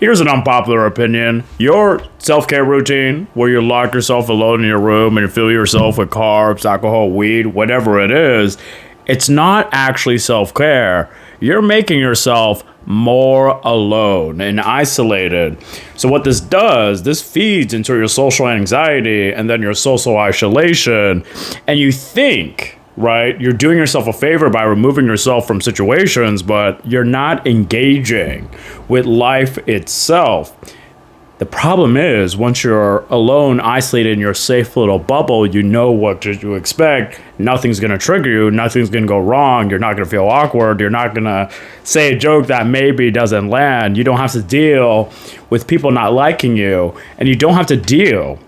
Here's an unpopular opinion. Your self-care routine, where you lock yourself alone in your room and you fill yourself with carbs, alcohol, weed, whatever it is, it's not actually self-care. You're making yourself more alone and isolated. So what this does, this feeds into your social anxiety and then your social isolation. And you think, right, you're doing yourself a favor by removing yourself from situations, but you're not engaging with life itself. The problem is, once you're alone, isolated in your safe little bubble, you know what to expect. Nothing's going to trigger you. Nothing's going to go wrong. You're not going to feel awkward. You're not going to say a joke that maybe doesn't land. You don't have to deal with people not liking you. And you don't have to deal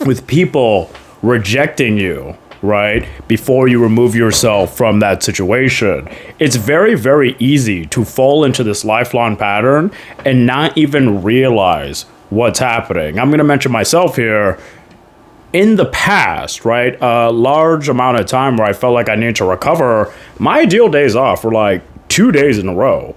with people rejecting you, right? Before you remove yourself from that situation. It's very, very easy to fall into this lifelong pattern and not even realize what's happening. I'm going to mention myself here. In the past, right, a large amount of time where I felt like I needed to recover, my ideal days off were like 2 days in a row.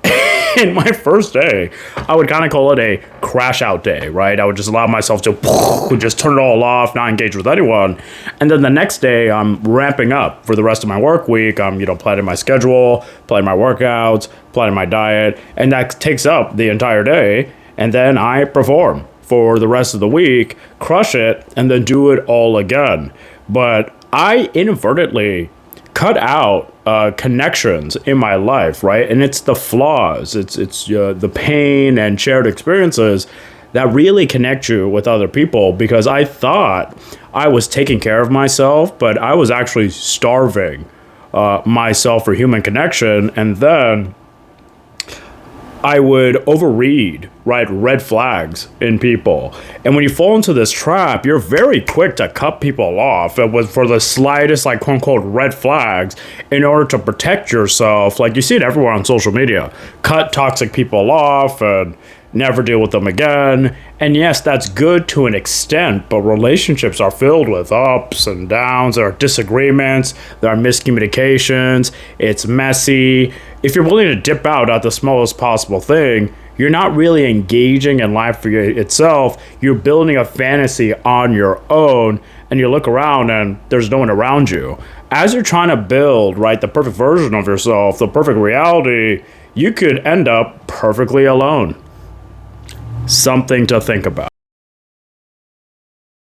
In my first day, I would kind of call it a crash out day, right? I would just allow myself to just turn it all off, not engage with anyone. And then the next day, I'm ramping up for the rest of my work week. I'm, planning my schedule, planning my workouts, planning my diet, and that takes up the entire day. And then I perform for the rest of the week, crush it, and then do it all again. But I inadvertently cut out connections in my life, right? And it's the flaws, it's the pain and shared experiences that really connect you with other people, because I thought I was taking care of myself, but I was actually starving myself for human connection. And then I would overread, right, red flags in people. And when you fall into this trap, you're very quick to cut people off for the slightest, like, quote unquote, red flags in order to protect yourself. Like, you see it everywhere on social media. Cut toxic people off and never deal with them again. And yes, that's good to an extent, but relationships are filled with ups and downs. There are disagreements, there are miscommunications, it's messy. If you're willing to dip out at the smallest possible thing, you're not really engaging in life itself. You're building a fantasy on your own, and you look around and there's no one around you. As you're trying to build, right, the perfect version of yourself, the perfect reality, you could end up perfectly alone. Something to think about.